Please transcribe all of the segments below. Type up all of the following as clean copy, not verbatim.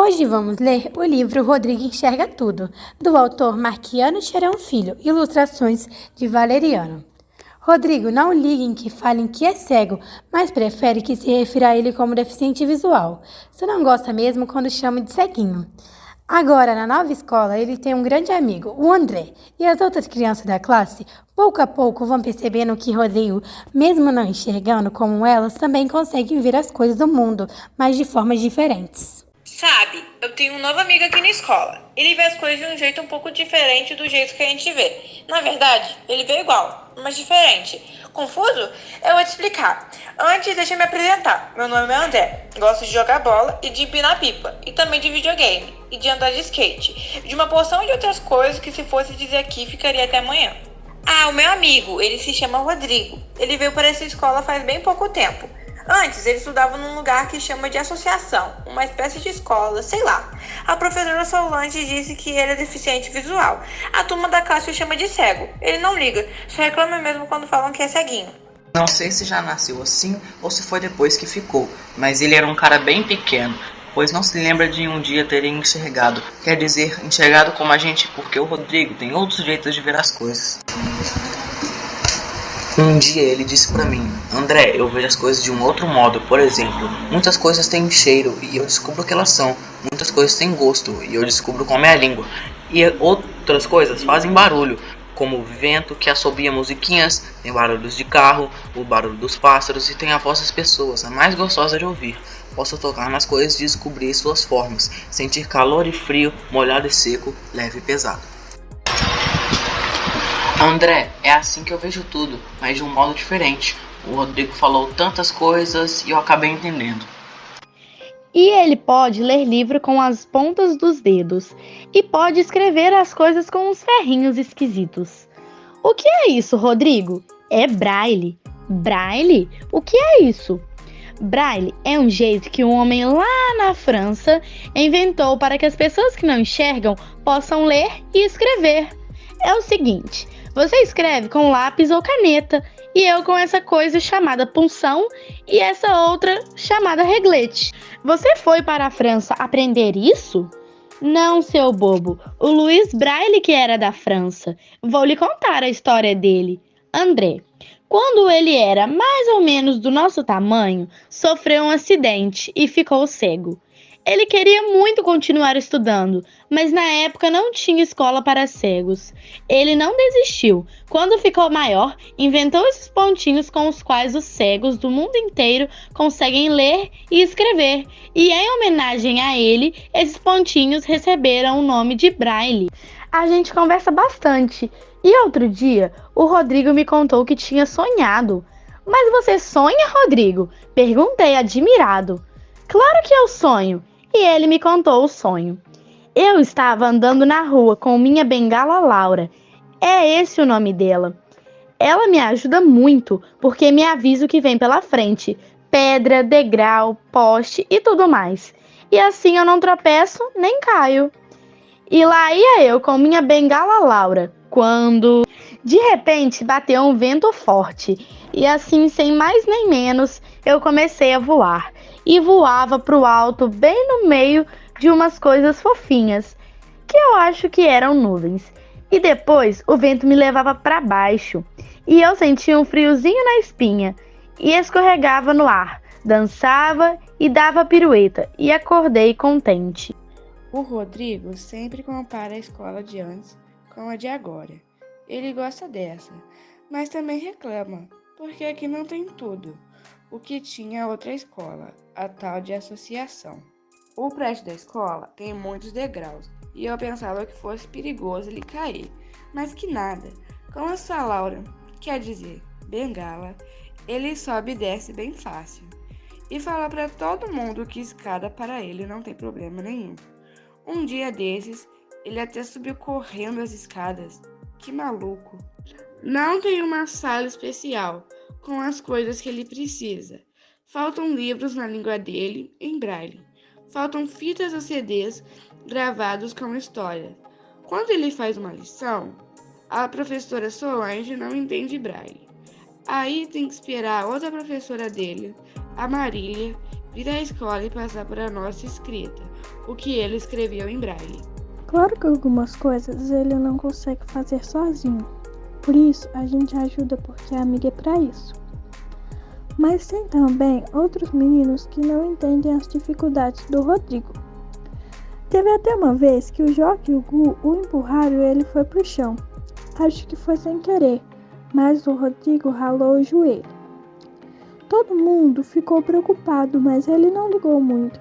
Hoje vamos ler o livro Rodrigo Enxerga Tudo, do autor Marquiano Cheirão Filho, ilustrações de Valeriano. Rodrigo não liga em que falem que é cego, mas prefere que se refira a ele como deficiente visual. Só não gosta mesmo quando chama de ceguinho. Agora, na nova escola, ele tem um grande amigo, o André, e as outras crianças da classe, pouco a pouco, vão percebendo que Rodrigo, mesmo não enxergando como elas, também consegue ver as coisas do mundo, mas de formas diferentes. Sabe, eu tenho um novo amigo aqui na escola. Ele vê as coisas de um jeito um pouco diferente do jeito que a gente vê. Na verdade, ele vê igual, mas diferente. Confuso? Eu vou te explicar. Antes, deixa eu me apresentar. Meu nome é André. Gosto de jogar bola e de empinar pipa. E também de videogame. E de andar de skate. De uma porção de outras coisas que, se fosse dizer aqui, ficaria até amanhã. Ah, o meu amigo, ele se chama Rodrigo. Ele veio para essa escola faz bem pouco tempo. Antes, ele estudava num lugar que chama de associação, uma espécie de escola, sei lá. A professora Solange disse que ele é deficiente visual. A turma da classe o chama de cego. Ele não liga, só reclama mesmo quando falam que é ceguinho. Não sei se já nasceu assim ou se foi depois que ficou, mas ele era um cara bem pequeno, pois não se lembra de um dia terem enxergado. Quer dizer, enxergado como a gente, porque o Rodrigo tem outros jeitos de ver as coisas. Um dia ele disse pra mim: André, eu vejo as coisas de um outro modo. Por exemplo, muitas coisas têm cheiro e eu descubro o que elas são. Muitas coisas têm gosto e eu descubro como é a língua. E outras coisas fazem barulho, como o vento que assobia musiquinhas, tem barulhos de carro, o barulho dos pássaros e tem a voz das pessoas, a mais gostosa de ouvir. Posso tocar nas coisas e descobrir suas formas, sentir calor e frio, molhado e seco, leve e pesado. André, é assim que eu vejo tudo, mas de um modo diferente. O Rodrigo falou tantas coisas e eu acabei entendendo. E ele pode ler livro com as pontas dos dedos e pode escrever as coisas com uns ferrinhos esquisitos. O que é isso, Rodrigo? É braille. Braille? O que é isso? Braille é um jeito que um homem lá na França inventou para que as pessoas que não enxergam possam ler e escrever. É o seguinte: você escreve com lápis ou caneta e eu com essa coisa chamada punção e essa outra chamada reglete. Você foi para a França aprender isso? Não, seu bobo. O Louis Braille que era da França. Vou lhe contar a história dele. André, quando ele era mais ou menos do nosso tamanho, sofreu um acidente e ficou cego. Ele queria muito continuar estudando, mas na época não tinha escola para cegos. Ele não desistiu. Quando ficou maior, inventou esses pontinhos com os quais os cegos do mundo inteiro conseguem ler e escrever. E em homenagem a ele, esses pontinhos receberam o nome de Braille. A gente conversa bastante. E outro dia, o Rodrigo me contou que tinha sonhado. Mas você sonha, Rodrigo? Perguntei admirado. Claro que eu sonho. E ele me contou o sonho. Eu estava andando na rua com minha bengala Laura. É esse o nome dela. Ela me ajuda muito, porque me avisa o que vem pela frente. Pedra, degrau, poste e tudo mais. E assim eu não tropeço nem caio. E lá ia eu com minha bengala Laura, quando de repente bateu um vento forte. E assim, sem mais nem menos, eu comecei a voar. E voava pro alto, bem no meio de umas coisas fofinhas, que eu acho que eram nuvens. E depois o vento me levava para baixo, e eu sentia um friozinho na espinha, e escorregava no ar, dançava e dava pirueta, e acordei contente. O Rodrigo sempre compara a escola de antes com a de agora. Ele gosta dessa, mas também reclama, porque aqui não tem tudo o que tinha outra escola, a tal de associação. O prédio da escola tem muitos degraus e eu pensava que fosse perigoso ele cair, mas que nada. Com essa Laura, quer dizer, bengala, ele sobe e desce bem fácil. E fala para todo mundo que escada para ele não tem problema nenhum. Um dia desses, ele até subiu correndo as escadas. Que maluco! Não tem uma sala especial com as coisas que ele precisa. Faltam livros na língua dele, em braille. Faltam fitas ou CDs gravados com histórias. Quando ele faz uma lição, a professora Solange não entende braille. Aí tem que esperar a outra professora dele, a Marília, vir à escola e passar para a nossa escrita, o que ele escreveu em braille. Claro que algumas coisas ele não consegue fazer sozinho. Por isso, a gente ajuda porque a amiga é para isso. Mas tem também outros meninos que não entendem as dificuldades do Rodrigo. Teve até uma vez que o Joca e o Gu o empurraram e ele foi pro chão. Acho que foi sem querer, mas o Rodrigo ralou o joelho. Todo mundo ficou preocupado, mas ele não ligou muito.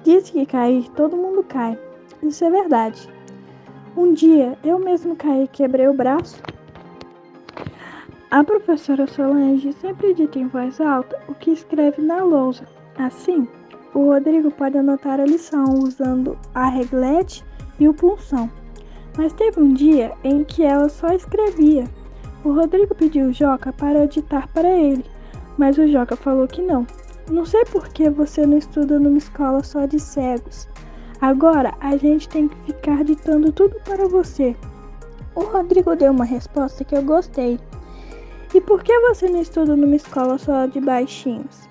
Diz que cair, todo mundo cai. Isso é verdade. Um dia, eu mesmo caí e quebrei o braço. A professora Solange sempre dita em voz alta o que escreve na lousa. Assim, o Rodrigo pode anotar a lição usando a reglete e o punção. Mas teve um dia em que ela só escrevia. O Rodrigo pediu o Joca para ditar para ele, mas o Joca falou que não. Não sei por que você não estuda numa escola só de cegos. Agora a gente tem que ficar ditando tudo para você. O Rodrigo deu uma resposta que eu gostei. E por que você não estuda numa escola só de baixinhos?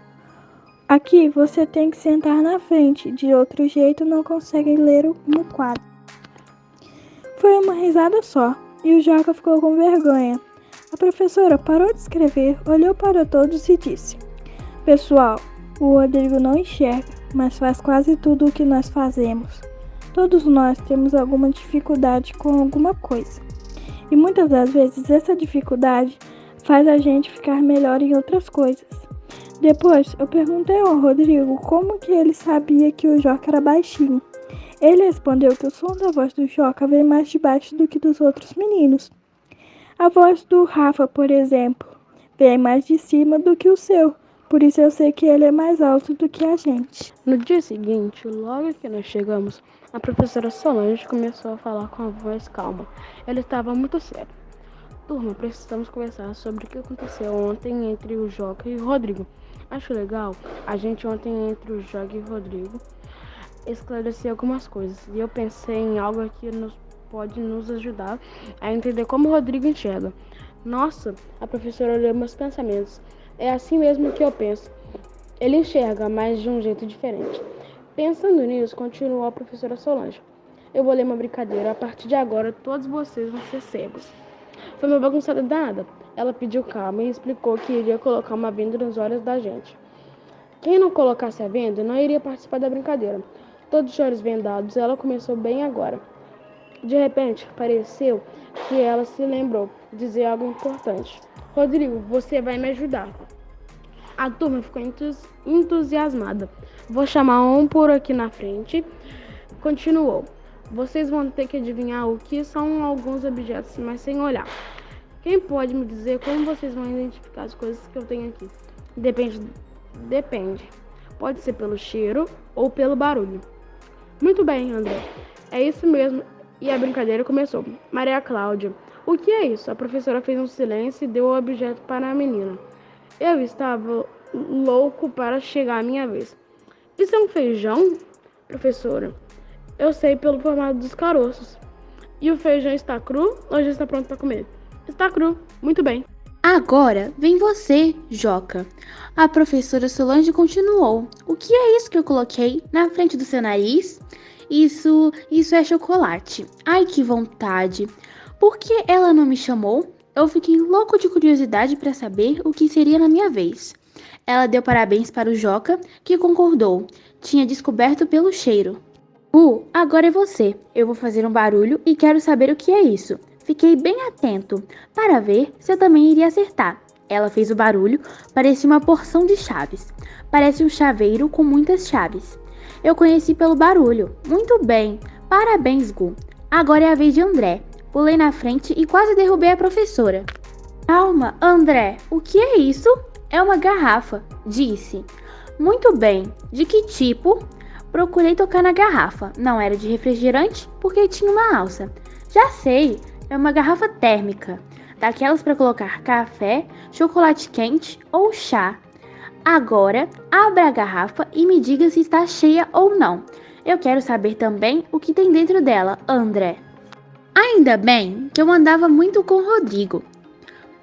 Aqui você tem que sentar na frente, de outro jeito não consegue ler no quadro. Foi uma risada só, e o Joca ficou com vergonha. A professora parou de escrever, olhou para todos e disse: Pessoal, o Rodrigo não enxerga, mas faz quase tudo o que nós fazemos. Todos nós temos alguma dificuldade com alguma coisa. E muitas das vezes essa dificuldade faz a gente ficar melhor em outras coisas. Depois, eu perguntei ao Rodrigo como que ele sabia que o Joca era baixinho. Ele respondeu que o som da voz do Joca vem mais de baixo do que dos outros meninos. A voz do Rafa, por exemplo, vem mais de cima do que o seu. Por isso eu sei que ele é mais alto do que a gente. No dia seguinte, logo que nós chegamos, a professora Solange começou a falar com a voz calma. Ela estava muito séria. Turma, precisamos conversar sobre o que aconteceu ontem entre o Joca e o Rodrigo. Acho legal a gente ontem entre o Joca e o Rodrigo esclarecer algumas coisas. E eu pensei em algo que pode nos ajudar a entender como o Rodrigo enxerga. Nossa, a professora olhou meus pensamentos. É assim mesmo que eu penso. Ele enxerga, mas de um jeito diferente. Pensando nisso, continuou a professora Solange. Eu vou ler uma brincadeira. A partir de agora, todos vocês vão ser cegos. Foi uma bagunçada danada. Ela pediu calma e explicou que iria colocar uma venda nos olhos da gente. Quem não colocasse a venda não iria participar da brincadeira. Todos os olhos vendados, ela começou bem agora. De repente, pareceu que ela se lembrou de dizer algo importante. Rodrigo, você vai me ajudar. A turma ficou entusiasmada. Vou chamar um por aqui na frente. Continuou. Vocês vão ter que adivinhar o que são alguns objetos, mas sem olhar. Quem pode me dizer como vocês vão identificar as coisas que eu tenho aqui? Depende. Pode ser pelo cheiro ou pelo barulho. Muito bem, André. É isso mesmo. E a brincadeira começou. Maria Cláudia. O que é isso? A professora fez um silêncio e deu o objeto para a menina. Eu estava louco para chegar a minha vez. Isso é um feijão, professora? Eu sei pelo formato dos caroços. E o feijão está cru ou já está pronto para comer? Está cru. Muito bem. Agora vem você, Joca. A professora Solange continuou. O que é isso que eu coloquei na frente do seu nariz? Isso é chocolate. Ai, que vontade. Por que ela não me chamou? Eu fiquei louco de curiosidade para saber o que seria na minha vez. Ela deu parabéns para o Joca, que concordou. Tinha descoberto pelo cheiro. Agora é você. Eu vou fazer um barulho e quero saber o que é isso. Fiquei bem atento para ver se eu também iria acertar. Ela fez o barulho, parecia uma porção de chaves. Parece um chaveiro com muitas chaves. Eu conheci pelo barulho. Muito bem. Parabéns, Gu. Agora é a vez de André. Pulei na frente e quase derrubei a professora. Calma, André. O que é isso? É uma garrafa, disse. Muito bem. De que tipo? Procurei tocar na garrafa. Não era de refrigerante porque tinha uma alça. Já sei. É uma garrafa térmica. Daquelas para colocar café, chocolate quente ou chá. Agora, abra a garrafa e me diga se está cheia ou não. Eu quero saber também o que tem dentro dela, André. Ainda bem que eu andava muito com o Rodrigo,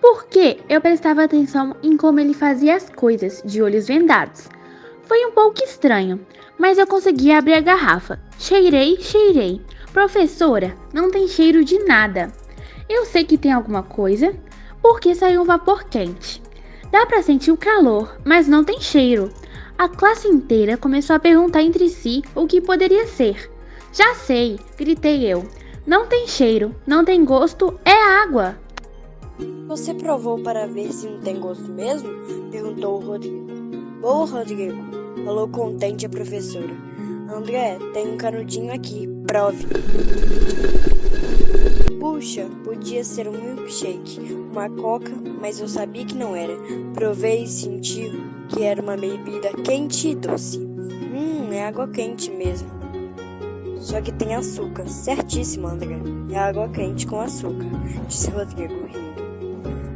porque eu prestava atenção em como ele fazia as coisas de olhos vendados. Foi um pouco estranho, mas eu consegui abrir a garrafa. Cheirei, cheirei. Professora, não tem cheiro de nada. Eu sei que tem alguma coisa, porque saiu um vapor quente. Dá pra sentir o calor, mas não tem cheiro. A classe inteira começou a perguntar entre si o que poderia ser. Já sei, gritei eu. Não tem cheiro, não tem gosto, é água. Você provou para ver se não tem gosto mesmo? Perguntou o Rodrigo. Boa, Rodrigo, falou contente a professora. André, tem um canudinho aqui, prove. Puxa, podia ser um milkshake, uma coca, mas eu sabia que não era. Provei e senti que era uma bebida quente e doce. É água quente mesmo. Só que tem açúcar. Certíssimo, André. É água quente com açúcar, disse Rodrigo rindo.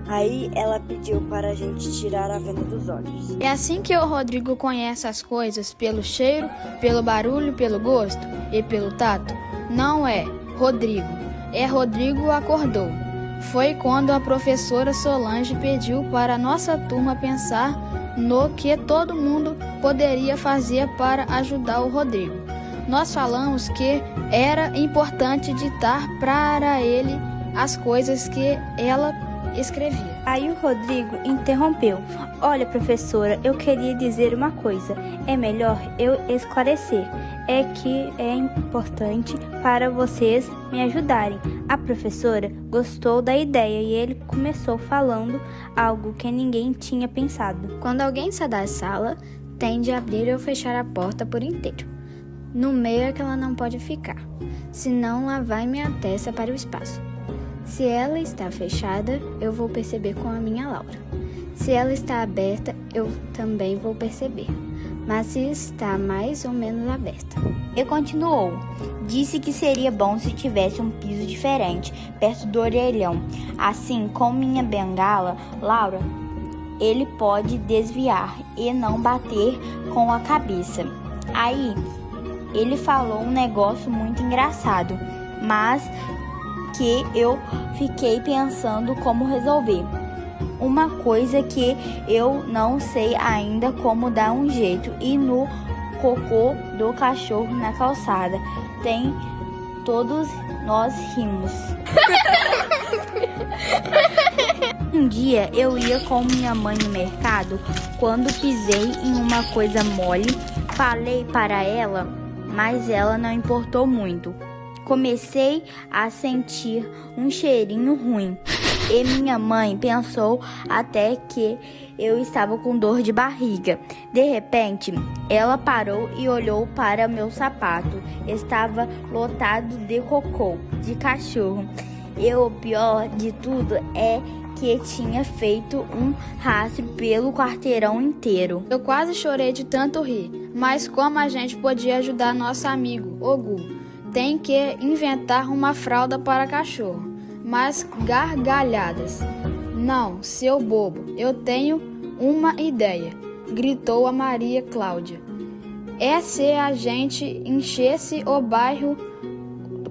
Aí ela pediu para a gente tirar a venda dos olhos. É assim que o Rodrigo conhece as coisas, pelo cheiro, pelo barulho, pelo gosto e pelo tato? Não é Rodrigo, é Rodrigo acordou. Foi quando a professora Solange pediu para a nossa turma pensar no que todo mundo poderia fazer para ajudar o Rodrigo. Nós falamos que era importante ditar para ele as coisas que ela escrevia. Aí o Rodrigo interrompeu. Olha, professora, eu queria dizer uma coisa. É melhor eu esclarecer. É que é importante para vocês me ajudarem. A professora gostou da ideia e ele começou falando algo que ninguém tinha pensado. Quando alguém sai da sala, tende a abrir ou fechar a porta por inteiro. No meio é que ela não pode ficar, senão lá vai minha testa para o espaço. Se ela está fechada, eu vou perceber com a minha Laura. Se ela está aberta, eu também vou perceber. Mas se está mais ou menos aberta. E continuou. Disse que seria bom se tivesse um piso diferente, perto do orelhão. Assim, com minha bengala, Laura, ele pode desviar e não bater com a cabeça. Aí, ele falou um negócio muito engraçado, mas que eu fiquei pensando como resolver. Uma coisa que eu não sei ainda como dar um jeito. E no cocô do cachorro na calçada. Todos nós rimos. Um dia eu ia com minha mãe no mercado. Quando pisei em uma coisa mole, falei para ela, mas ela não importou muito. Comecei a sentir um cheirinho ruim e minha mãe pensou até que eu estava com dor de barriga. De repente, ela parou e olhou para meu sapato. Estava lotado de cocô de cachorro. E o pior de tudo é que tinha feito um rastro pelo quarteirão inteiro. Eu quase chorei de tanto rir, mas como a gente podia ajudar nosso amigo, Ogu? Tem que inventar uma fralda para cachorro. Mas gargalhadas. Não, seu bobo, eu tenho uma ideia, gritou a Maria Cláudia. É se a gente enchesse o bairro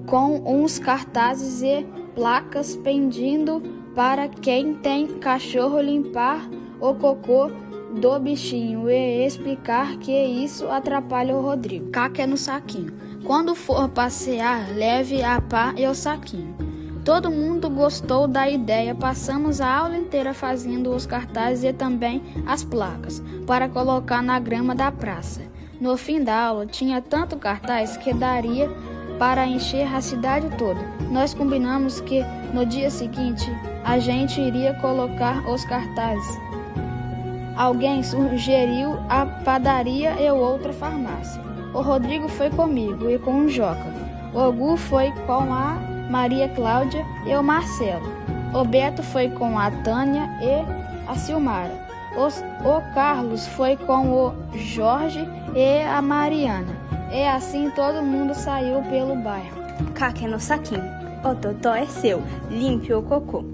com uns cartazes e placas pedindo para quem tem cachorro limpar o cocô do bichinho e explicar que isso atrapalha o Rodrigo. Caca no saquinho. Quando for passear, leve a pá e o saquinho. Todo mundo gostou da ideia. Passamos a aula inteira fazendo os cartazes e também as placas para colocar na grama da praça. No fim da aula, tinha tanto cartaz que daria para encher a cidade toda. Nós combinamos que no dia seguinte a gente iria colocar os cartazes. Alguém sugeriu a padaria e outra farmácia. O Rodrigo foi comigo e com o Joca. O Ogu foi com a Maria Cláudia e o Marcelo. O Beto foi com a Tânia e a Silmara. O Carlos foi com o Jorge e a Mariana. E assim todo mundo saiu pelo bairro. Caca no saquinho. O totó é seu. Limpe o cocô.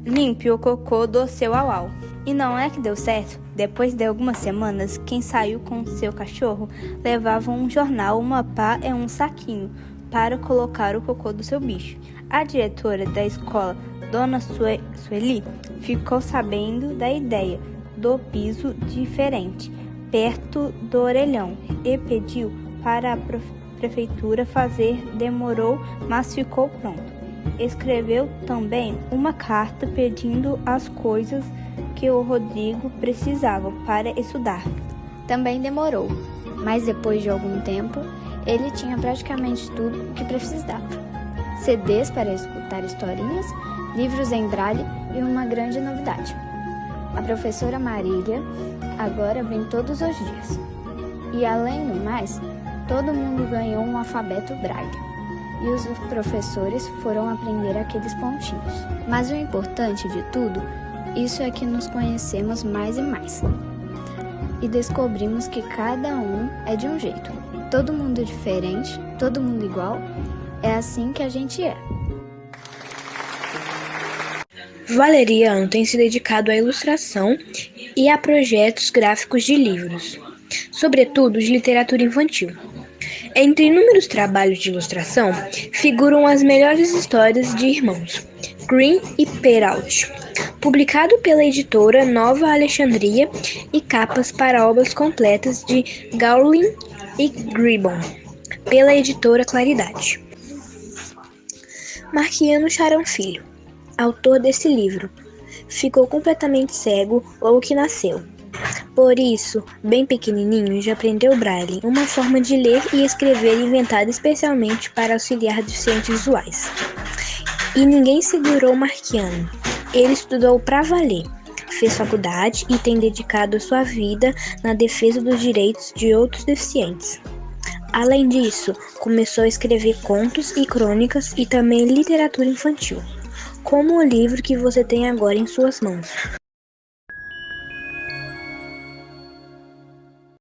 Limpe o cocô do seu au-au. E não é que deu certo? Depois de algumas semanas, quem saiu com seu cachorro levava um jornal, uma pá e um saquinho para colocar o cocô do seu bicho. A diretora da escola, Dona Sueli, ficou sabendo da ideia do piso diferente. perto do orelhão e pediu para a prefeitura fazer. Demorou, mas ficou pronto. Escreveu também uma carta pedindo as coisas que o Rodrigo precisava para estudar. Também demorou, mas depois de algum tempo, ele tinha praticamente tudo o que precisava. CDs para escutar historinhas, livros em braille e uma grande novidade. A professora Marília agora vem todos os dias. E além do mais, todo mundo ganhou um alfabeto braille. E os professores foram aprender aqueles pontinhos. Mas o importante de tudo, isso é que nos conhecemos mais e mais. E descobrimos que cada um é de um jeito. Todo mundo diferente, todo mundo igual. É assim que a gente é. Valeriano tem se dedicado à ilustração e a projetos gráficos de livros, sobretudo de literatura infantil. Entre inúmeros trabalhos de ilustração, figuram as melhores histórias de irmãos Grimm e Perrault, publicado pela editora Nova Alexandria, e capas para obras completas de Golding e Gibbon, pela editora Claridade. Marquiano Charão Filho, autor desse livro, ficou completamente cego logo que nasceu. Por isso, bem pequenininho, já aprendeu braille, uma forma de ler e escrever inventada especialmente para auxiliar deficientes visuais. E ninguém segurou Marquiano. Ele estudou pra valer, fez faculdade e tem dedicado a sua vida na defesa dos direitos de outros deficientes. Além disso, começou a escrever contos e crônicas e também literatura infantil, como o livro que você tem agora em suas mãos.